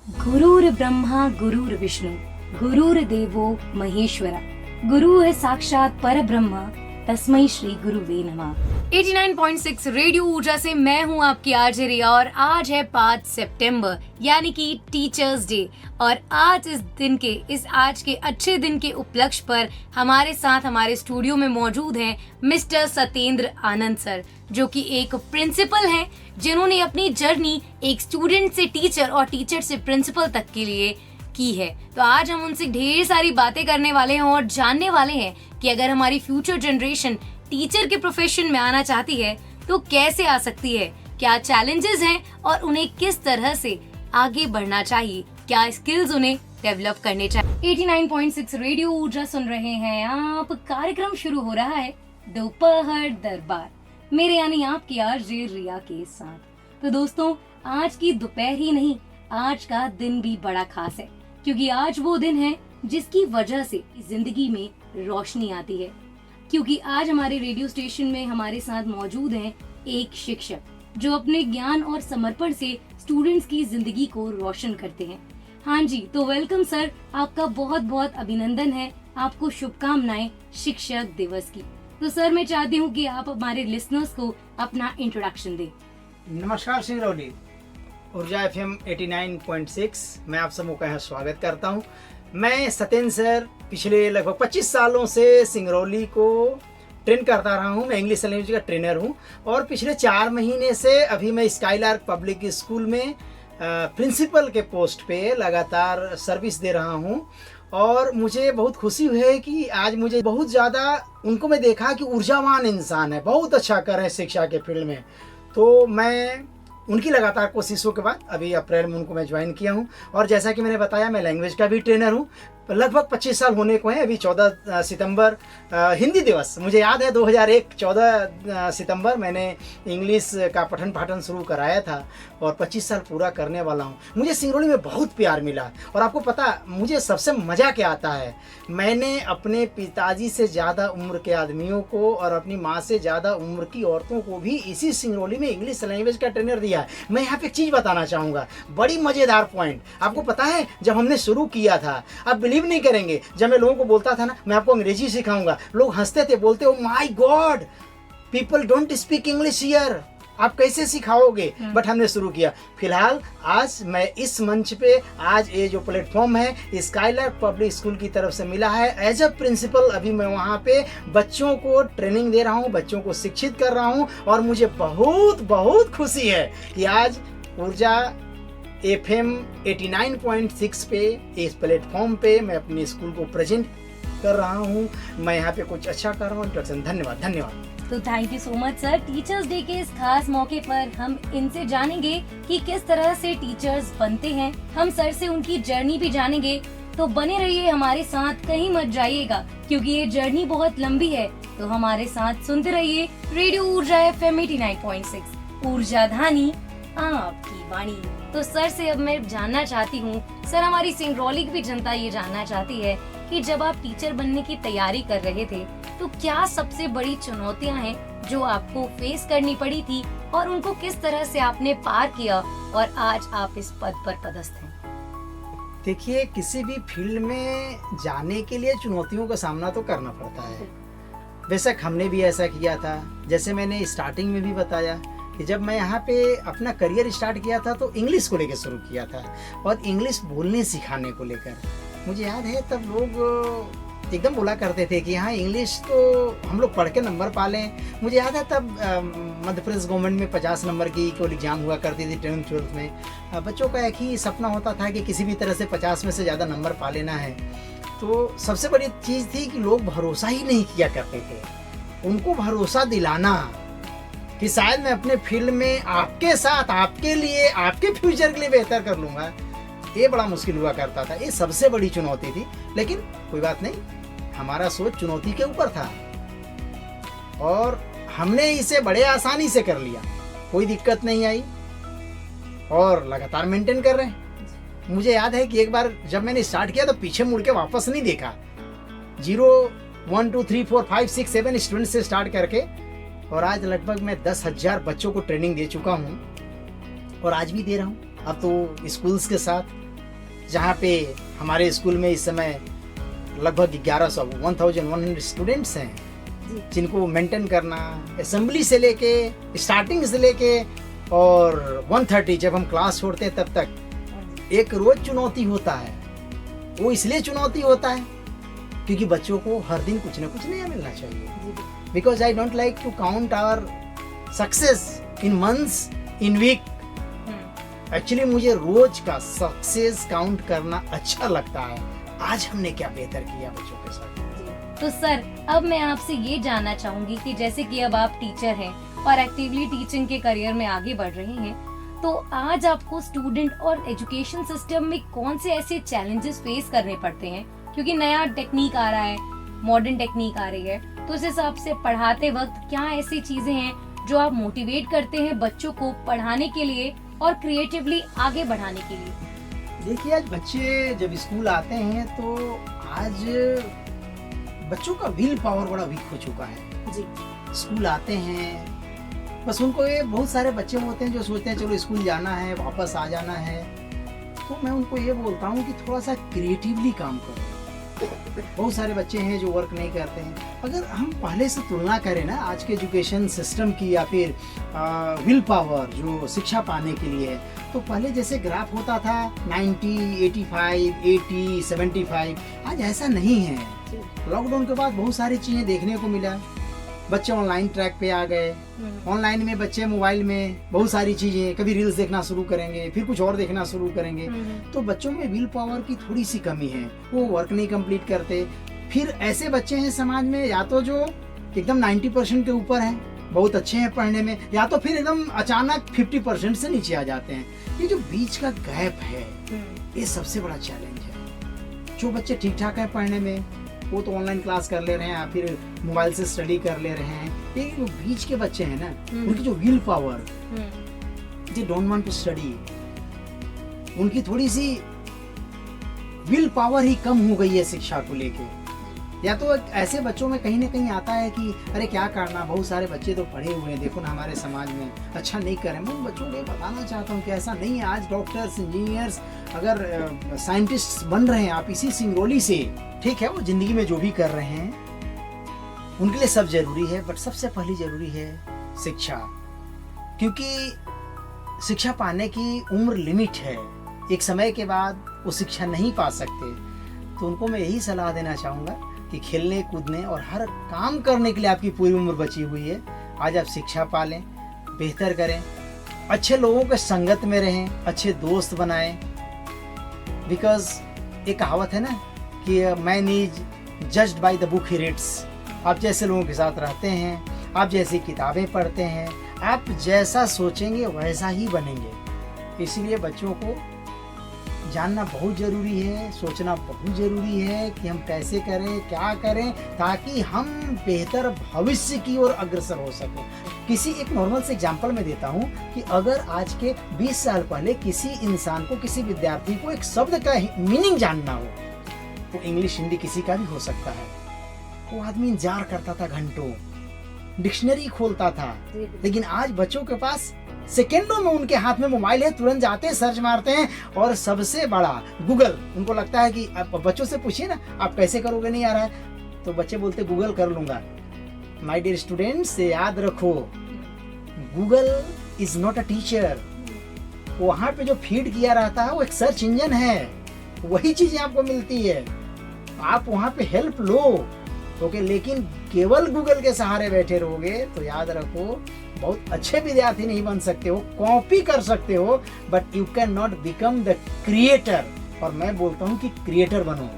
गुरुर् ब्रह्मा गुरुर्विष्णु गुरुर्देवो महेश्वरा, गुरु है साक्षात परब्रह्म, तस्मै श्री गुरुवे नमः। 89.6 रेडियो ऊर्जा से मैं हूं आपकी आरजे रिया और आज है 5 सितंबर यानी कि टीचर्स डे। और आज के अच्छे दिन के उपलक्ष्य पर हमारे साथ हमारे स्टूडियो में मौजूद हैं मिस्टर सत्येंद्र आनंद सर, जो कि एक प्रिंसिपल हैं जिन्होंने अपनी जर्नी एक स्टूडेंट से टीचर और टीचर से प्रिंसिपल तक के लिए की है। तो आज हम उनसे ढेर सारी बातें करने वाले हैं और जानने वाले हैं कि अगर हमारी फ्यूचर जनरेशन टीचर के प्रोफेशन में आना चाहती है तो कैसे आ सकती है, क्या चैलेंजेस हैं और उन्हें किस तरह से आगे बढ़ना चाहिए, क्या स्किल्स उन्हें डेवलप करने चाहिए। 89.6 रेडियो ऊर्जा सुन रहे हैं आप। कार्यक्रम शुरू हो रहा है दोपहर दरबार, मेरे यानी आपकी आरजे रिया के साथ। तो दोस्तों, आज की दोपहर ही नहीं, आज का दिन भी बड़ा खास है, क्योंकि आज वो दिन है जिसकी वजह से जिंदगी में रोशनी आती है। क्योंकि आज हमारे रेडियो स्टेशन में हमारे साथ मौजूद हैं एक शिक्षक जो अपने ज्ञान और समर्पण से स्टूडेंट्स की जिंदगी को रोशन करते हैं। हाँ जी, तो वेलकम सर, आपका बहुत बहुत अभिनंदन है, आपको शुभकामनाएं शिक्षक दिवस की। तो सर, मैं चाहती हूँ कि आप हमारे लिसनर्स को अपना इंट्रोडक्शन दें। नमस्कार सिंगरौली, ऊर्जा FM 89.6 मैं आप सबों का स्वागत करता हूं। मैं सत्येंद्र सर पिछले लगभग 25 सालों से सिंगरौली को ट्रेन करता रहा हूं। मैं इंग्लिश लैंग्वेज का ट्रेनर हूं और पिछले 4 महीने से अभी मैं स्काईलार्क पब्लिक स्कूल में प्रिंसिपल के पोस्ट पे लगातार सर्विस दे रहा हूं। और मुझे बहुत खुशी हुई है कि आज मुझे बहुत ज़्यादा उनको मैं देखा कि ऊर्जावान इंसान है, बहुत अच्छा कर रहे हैं शिक्षा के फील्ड में। तो मैं उनकी लगातार कोशिशों के बाद अभी अप्रैल में उनको मैं ज्वाइन किया हूं। और जैसा कि मैंने बताया, मैं लैंग्वेज का भी ट्रेनर हूं। लगभग 25 साल होने को हैं। अभी 14 सितंबर हिंदी दिवस, मुझे याद है 2001 14 सितंबर मैंने इंग्लिश का पठन पाठन शुरू कराया था और 25 साल पूरा करने वाला हूं। मुझे सिंगरौली में बहुत प्यार मिला और आपको पता, मुझे सबसे मज़ा क्या आता है, मैंने अपने पिताजी से ज़्यादा उम्र के आदमियों को और अपनी माँ से ज़्यादा उम्र की औरतों को भी इसी सिंगरौली में इंग्लिश लैंग्वेज का ट्रेनर दिया है। मैं यहाँ पे एक चीज़ बताना चाहूँगा, बड़ी मज़ेदार पॉइंट। आपको पता है, जब हमने शुरू किया था, आप बिलीव नहीं करेंगे, जब मैं लोगों को बोलता था ना मैं आपको अंग्रेजी सिखाऊंगा, लोग हंसते थे, बोलते हो my God, people don't speak English here, आप कैसे सिखाओगे। बट हमने शुरू किया। फिलहाल आज मैं इस मंच पे, आज ये जो प्लेटफॉर्म है स्काईलार्क पब्लिक स्कूल की तरफ से मिला है एज अ प्रिंसिपल। अभी मैं वहाँ पे बच्चों को ट्रेनिंग दे रहा हूँ, बच्चों को शिक्षित कर रहा हूँ और मुझे बहुत बहुत खुशी है कि आज ऊर्जा FM 89.6 पे, इस प्लेटफॉर्म पे मैं अपने स्कूल को प्रेजेंट कर रहा हूँ। मैं यहाँ पे कुछ अच्छा कर रहा हूँ। धन्यवाद धन्यवाद। तो thank you so much sir. Teachers day के इस खास मौके पर हम इनसे जानेंगे कि किस तरह से टीचर्स बनते हैं। हम सर से उनकी जर्नी भी जानेंगे। तो बने रहिए हमारे साथ, कहीं मत जाइएगा, क्योंकि ये जर्नी बहुत लंबी है। तो हमारे साथ सुनते रहिए रेडियो ऊर्जा FM 89.6, ऊर्जा धानी आपकी वाणी। तो सर से अब मैं जानना चाहती हूँ, सर हमारी सिंगरौली की भी जनता ये जानना चाहती है कि जब आप टीचर बनने की तैयारी कर रहे थे तो क्या सबसे बड़ी चुनौतियाँ हैं जो आपको फेस करनी पड़ी थी और उनको किस तरह से आपने पार किया और आज आप इस पद पर पदस्थ हैं। देखिए, किसी भी फील्ड में जाने के लिए चुनौतियों का सामना तो करना पड़ता है। बेशक हमने भी ऐसा किया था। जैसे मैंने स्टार्टिंग में भी बताया कि जब मैं यहाँ पे अपना करियर स्टार्ट किया था तो इंग्लिश को लेकर शुरू किया था और इंग्लिश बोलने सिखाने को लेकर। मुझे याद है तब लोग एकदम बोला करते थे कि हाँ, इंग्लिश तो हम लोग पढ़ के नंबर पा लें। मुझे याद है तब मध्य प्रदेश गवर्नमेंट में 50 नंबर की कोई एग्जाम हुआ करती थी 10th 12th में। बच्चों का एक ही सपना होता था कि किसी भी तरह से 50 में से ज़्यादा नंबर पा लेना है। तो सबसे बड़ी चीज़ थी कि लोग भरोसा ही नहीं किया करते थे। उनको भरोसा दिलाना कि शायद मैं अपने फील्ड में आपके साथ, आपके लिए, आपके फ्यूचर के लिए बेहतर कर लूँगा, ये बड़ा मुश्किल हुआ करता था। ये सबसे बड़ी चुनौती थी। लेकिन कोई बात नहीं, हमारा सोच चुनौती के ऊपर था और हमने इसे बड़े आसानी से कर लिया, कोई दिक्कत नहीं आई और लगातार मेंटेन कर रहे हैं। मुझे याद है कि एक बार जब मैंने स्टार्ट किया तो पीछे मुड़ के वापस नहीं देखा। 0 1 2 3 4 5 6 7 स्टूडेंट से स्टार्ट करके और आज लगभग मैं 10,000 बच्चों को ट्रेनिंग दे चुका हूँ और आज भी दे रहा हूँ। अब तो स्कूल्स के साथ जहाँ पे हमारे स्कूल में इस समय लगभग 1100 स्टूडेंट्स हैं, जिनको मेंटेन करना असेंबली से लेके, स्टार्टिंग से लेके और 1:30 जब हम क्लास छोड़ते हैं तब तक एक रोज चुनौती होता है। वो इसलिए चुनौती होता है क्योंकि बच्चों को हर दिन कुछ ना कुछ नया मिलना चाहिए। Because I don't like to count our success in months, in week. Actually मुझे रोज का सक्सेस काउंट करना अच्छा लगता है। आज हमने क्या बेहतर किया बच्चों के साथ। तो सर, अब मैं आपसे ये जानना चाहूंगी कि जैसे कि अब आप टीचर हैं और एक्टिवली टीचिंग के करियर में आगे बढ़ रहे हैं, तो आज आपको स्टूडेंट और एजुकेशन सिस्टम में कौन से ऐसे चैलेंजेस फेस करने पड़ते हैं? क्योंकि नया टेक्निक आ रहा है, मॉडर्न टेक्निक आ रही है, तो उस हिसाब से पढ़ाते वक्त क्या ऐसी चीजें हैं जो आप मोटिवेट करते हैं बच्चों को पढ़ाने के लिए और क्रिएटिवली आगे बढ़ाने के लिए? देखिए, आज बच्चे जब स्कूल आते हैं तो आज बच्चों का विल पावर बड़ा वीक हो चुका है जी। स्कूल आते हैं, बस उनको ये बहुत सारे बच्चे होते हैं जो सोचते हैं चलो स्कूल जाना है, वापस आ जाना है। तो मैं उनको ये बोलता हूँ कि थोड़ा सा क्रिएटिवली काम करो। बहुत सारे बच्चे हैं जो वर्क नहीं करते हैं। अगर हम पहले से तुलना करें ना आज के एजुकेशन सिस्टम की या फिर विल पावर जो शिक्षा पाने के लिए है, तो पहले जैसे ग्राफ होता था 90, 85, 80, 75, आज ऐसा नहीं है। लॉकडाउन के बाद बहुत सारी चीजें देखने को मिला। बच्चे ऑनलाइन ट्रैक पे आ गए। ऑनलाइन में बच्चे मोबाइल में बहुत सारी चीजें, कभी रील्स देखना शुरू करेंगे, फिर कुछ और देखना शुरू करेंगे। तो बच्चों में विल पावर की थोड़ी सी कमी है, वो वर्क नहीं कंप्लीट करते। फिर ऐसे बच्चे हैं समाज में, या तो जो एकदम 90% के ऊपर हैं, बहुत अच्छे हैं पढ़ने में, या तो फिर एकदम अचानक 50% से नीचे आ जाते हैं। ये जो बीच का गैप है, ये सबसे बड़ा चैलेंज है। जो बच्चे ठीक ठाक है पढ़ने में, वो तो ऑनलाइन क्लास कर ले रहे हैं या फिर मोबाइल से स्टडी कर ले रहे हैं। ये जो बीच के बच्चे हैं ना, उनकी जो will power, they don't want to study, उनकी थोड़ी सी विल पावर ही कम हो गई है शिक्षा को लेके। या तो ऐसे बच्चों में कहीं ना कहीं आता है कि अरे क्या करना, बहुत सारे बच्चे तो पढ़े हुए हैं, देखो ना हमारे समाज में अच्छा नहीं कर रहे। मैं उन बच्चों को ये बताना चाहता हूँ कि ऐसा नहीं है। आज डॉक्टर्स, इंजीनियर्स, अगर साइंटिस्ट बन रहे हैं आप इसी सिंगरौली से, ठीक है, वो जिंदगी में जो भी कर रहे हैं उनके लिए सब जरूरी है, बट सबसे पहली जरूरी है शिक्षा। क्योंकि शिक्षा पाने की उम्र लिमिट है, एक समय के बाद वो शिक्षा नहीं पा सकते। तो उनको मैं यही सलाह देना चाहूँगा कि खेलने कूदने और हर काम करने के लिए आपकी पूरी उम्र बची हुई है। आज आप शिक्षा पालें, बेहतर करें, अच्छे लोगों के संगत में रहें, अच्छे दोस्त बनाएं। बिकॉज एक कहावत है ना कि man is judged by the book he reads. आप जैसे लोगों के साथ रहते हैं, आप जैसी किताबें पढ़ते हैं, आप जैसा सोचेंगे वैसा ही बनेंगे। इसीलिए बच्चों को जानना बहुत ज़रूरी है, सोचना बहुत ज़रूरी है कि हम कैसे करें, क्या करें, ताकि हम बेहतर भविष्य की ओर अग्रसर हो सकें। किसी एक नॉर्मल से एग्जांपल में देता हूँ कि अगर आज के 20 साल पहले किसी इंसान को, किसी विद्यार्थी को एक शब्द का मीनिंग जानना हो, तो इंग्लिश हिंदी किसी का भी हो सकता है, वो आदमी इंतजार करता था, घंटों डिक्शनरी खोलता था। लेकिन आज बच्चों के पास सेकेंडों में उनके हाथ में मोबाइल है, तुरंत जाते हैं, सर्च मारते हैं, और सबसे बड़ा गूगल। उनको लगता है कि आप बच्चों से पूछिए ना आप कैसे करोगे, नहीं आ रहा है, तो बच्चे बोलते गूगल कर लूंगा। माय डियर स्टूडेंट्स, याद रखो, Google is not a teacher. वहां पे जो फीड किया रहता है वो एक सर्च इंजन है, वही चीजें आपको मिलती है। आप वहां पे हेल्प लो, ओके, लेकिन केवल गूगल के सहारे बैठे रहोगे तो याद रखो बहुत अच्छे विद्यार्थी नहीं बन सकते हो, कॉपी कर सकते हो, but you can not become the creator. और मैं बोलता हूँ कि क्रिएटर बनो,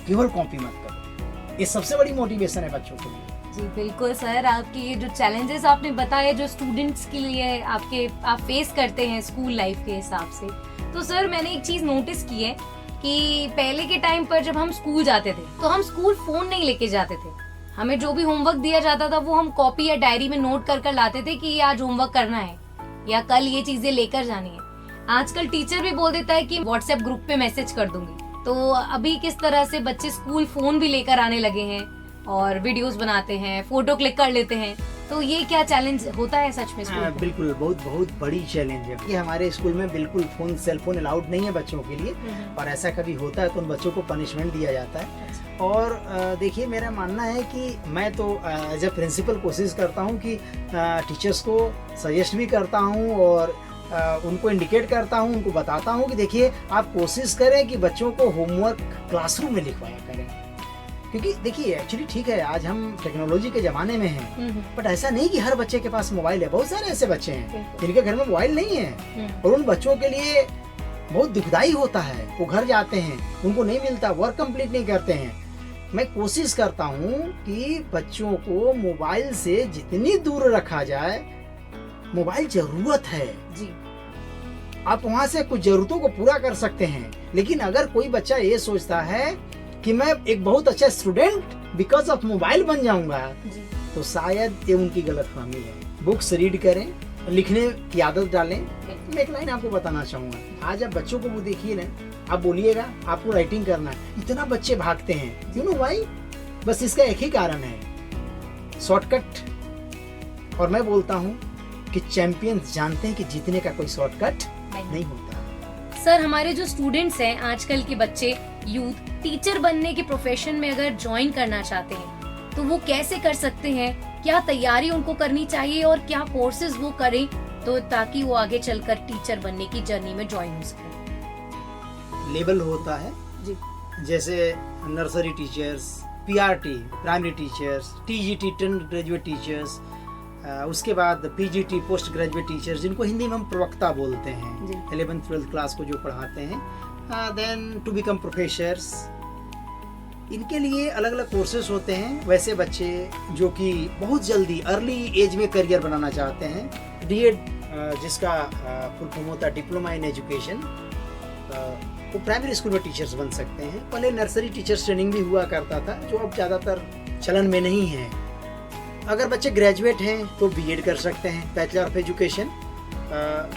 केवल कॉपी मत करो। ये सबसे बड़ी मोटिवेशन है बच्चों के लिए। जी बिल्कुल सर, आपकी ये जो चैलेंजेस आपने बताए जो स्टूडेंट्स के लिए आप फेस करते हैं स्कूल लाइफ के हिसाब से, तो सर मैंने एक चीज नोटिस की है कि पहले के टाइम पर जब हम स्कूल जाते थे तो हम स्कूल फोन नहीं लेके जाते थे। हमें जो भी होमवर्क दिया जाता था वो हम कॉपी या डायरी में नोट कर लाते थे कि आज होमवर्क करना है या कल ये चीजें लेकर जानी है। आजकल टीचर भी बोल देता है कि व्हाट्सएप ग्रुप पे मैसेज कर दूंगी। तो अभी किस तरह से बच्चे स्कूल फोन भी लेकर आने लगे हैं और वीडियोस बनाते हैं, फोटो क्लिक कर लेते हैं। तो ये क्या चैलेंज होता है सच में स्कूल में? बिल्कुल, बहुत बहुत बड़ी चैलेंज है ये। हमारे स्कूल में बिल्कुल सेल फोन अलाउड नहीं है बच्चों के लिए, और ऐसा कभी होता है तो उन बच्चों को पनिशमेंट दिया जाता है। और देखिए, मेरा मानना है कि मैं तो एज ए प्रिंसिपल कोशिश करता हूँ कि टीचर्स को सजेस्ट भी करता हूँ और उनको इंडिकेट करता हूँ, उनको बताता हूँ कि देखिए, आप कोशिश करें कि बच्चों को होमवर्क क्लासरूम में लिखवाया करें। क्योंकि देखिए, एक्चुअली ठीक है, आज हम टेक्नोलॉजी के ज़माने में हैं, बट ऐसा नहीं कि हर बच्चे के पास मोबाइल है। बहुत सारे ऐसे बच्चे हैं जिनके घर में मोबाइल नहीं है, और उन बच्चों के लिए बहुत दुखदाई होता है। वो घर जाते हैं, उनको नहीं मिलता, वर्क कंप्लीट नहीं करते हैं। मैं कोशिश करता हूँ कि बच्चों को मोबाइल से जितनी दूर रखा जाए। मोबाइल जरूरत है जी, आप वहाँ से कुछ जरूरतों को पूरा कर सकते हैं, लेकिन अगर कोई बच्चा ये सोचता है कि मैं एक बहुत अच्छा स्टूडेंट बिकॉज ऑफ मोबाइल बन जाऊंगा, तो शायद ये उनकी गलतफहमी है। बुक्स रीड करें, लिखने की आदत डालें। मैं एक लाइन आपको बताना चाहूंगा। आज आप बच्चों को वो देखिए ना, आप बोलिएगा आपको राइटिंग करना है, इतना बच्चे भागते हैं, यू नो व्हाई? बस इसका एक ही कारण है, शॉर्टकट। और मैं बोलता हूँ कि चैंपियंस जानते हैं कि जीतने का कोई शॉर्टकट नहीं होता। सर, हमारे जो स्टूडेंट्स हैं, आजकल के बच्चे, यूथ, टीचर बनने के प्रोफेशन में अगर ज्वाइन करना चाहते हैं तो वो कैसे कर सकते हैं? क्या तैयारी उनको करनी चाहिए और क्या कोर्सेज वो करें तो ताकि वो आगे चलकर टीचर बनने की जर्नी में ज्वाइन हो सके? लेवल होता है जी, जैसे nursery teachers, PRT primary teachers, TGT graduate teachers, उसके बाद पीजीटी पोस्ट ग्रेजुएट टीचर्स, जिनको हिंदी में हम प्रवक्ता बोलते हैं, 11th 12th क्लास को जो पढ़ाते हैं। देन टू बिकम प्रोफेसर्स, इनके लिए अलग अलग कोर्सेज होते हैं। वैसे बच्चे जो कि बहुत जल्दी अर्ली एज में करियर बनाना चाहते हैं, डीएड जिसका फुल फॉर्म होता है डिप्लोमा इन एजुकेशन, वो प्राइमरी स्कूल में टीचर्स बन सकते हैं। पहले नर्सरी टीचर्स ट्रेनिंग भी हुआ करता था, जो अब ज़्यादातर चलन में नहीं है। अगर बच्चे ग्रेजुएट हैं तो बीएड कर सकते हैं, बैचलर ऑफ एजुकेशन।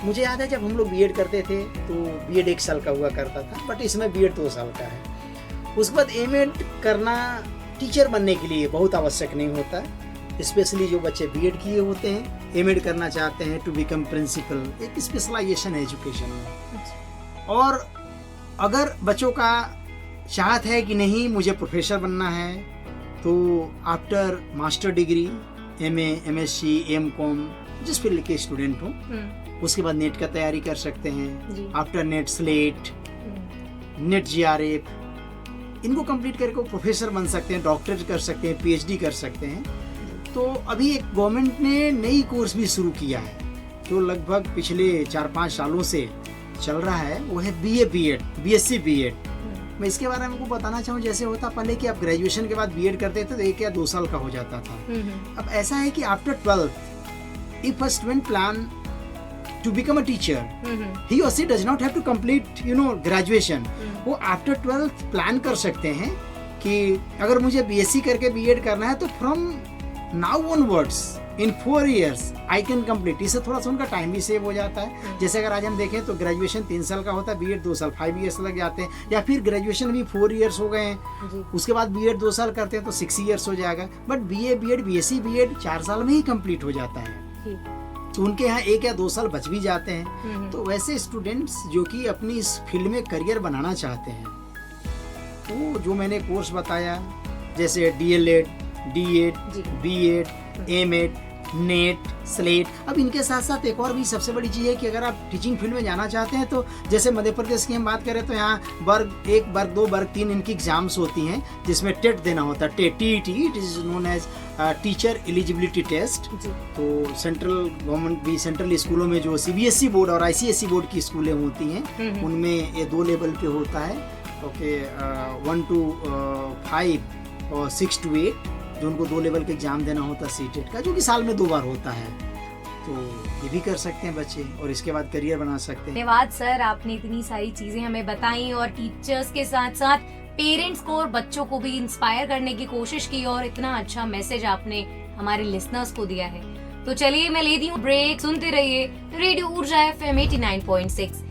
मुझे याद है जब हम लोग बीएड करते थे तो बीएड 1 साल का हुआ करता था, बट इसमें बीएड 2 साल का है। उसके बाद एमएड करना टीचर बनने के लिए बहुत आवश्यक नहीं होता है। स्पेशली जो बच्चे बीएड किए होते हैं, एमएड करना चाहते हैं टू बिकम प्रिंसिपल, एक स्पेशलाइजेशन है एजुकेशन में। और अगर बच्चों का चाहत है कि नहीं मुझे प्रोफेसर बनना है, तो after master degree, MA, MSc, MCom, जिस फील्ड के स्टूडेंट हो, उसके बाद नेट का तैयारी कर सकते हैं। After NET SLET, NET JRF, इनको कंप्लीट करके वो प्रोफेसर बन सकते हैं, डॉक्टरेट कर सकते हैं, पीएचडी कर सकते हैं। तो अभी एक गवर्नमेंट ने नई कोर्स भी शुरू किया है जो लगभग पिछले 4-5 सालों से चल रहा है, वो है बीए बीएड, बीएससी बीएड। मैं इसके बारे में आपको बताना चाहूँ, जैसे होता पहले कि आप ग्रेजुएशन के बाद बीएड करते थे तो 1 या 2 साल का हो जाता था। अब ऐसा है कि after 12th if a student plan to become a teacher, he or she does not have to complete graduation. वो आफ्टर 12th प्लान कर सकते हैं कि अगर मुझे बीएससी करके बीएड करना है तो from now onwards in 4 years I can complete. इससे थोड़ा सा उनका टाइम भी सेव हो जाता है। जैसे अगर आज हम देखें तो ग्रेजुएशन 3 साल का होता है, बीएड 2 साल, 5 years लग जाते हैं, या फिर ग्रेजुएशन भी 4 years हो गए हैं, उसके बाद बीएड 2 साल करते हैं तो 6 years हो जाएगा। But BA BEd, BSc BEd 4 साल में ही कंप्लीट हो जाता है, तो उनके यहाँ 1 या 2 साल बच भी जाते हैं। तो वैसे स्टूडेंट्स जो कि अपनी इस फील्ड में करियर बनाना चाहते हैं, तो जो मैंने कोर्स बताया जैसे DElEd, DEd, BEd, MEd, NET, SLET, अब इनके साथ साथ एक और भी सबसे बड़ी चीज़ है कि अगर आप टीचिंग फील्ड में जाना चाहते हैं तो जैसे मध्य प्रदेश की हम बात करें तो यहाँ वर्ग 1, वर्ग 2, वर्ग 3 इनकी एग्जाम्स होती हैं, जिसमें टेट देना होता है, TET, it is known as teacher eligibility test. तो सेंट्रल गवर्नमेंट भी सेंट्रल स्कूलों में जो सीबीएसई बोर्ड और आईसीएसई बोर्ड की स्कूलें होती हैं, उनमें ये 2 लेवल पे होता है, ओके, 1 to 5 और 6 to 8, जो उनको 2 लेवल के एग्जाम देना होता है सीटेट का, जो कि साल में 2 बार होता है। तो ये भी कर सकते हैं बच्चे और इसके बाद करियर बना सकते हैं। धन्यवाद सर, आपने इतनी सारी चीजें हमें बताई और टीचर्स के साथ साथ पेरेंट्स को और बच्चों को भी इंस्पायर करने की कोशिश की, और इतना अच्छा मैसेज आपने हमारे लिसनर्स को दिया है। तो चलिए मैं लेती हूँ ब्रेक, सुनते रहिए रेडियो ऊर्जा FM 89.6।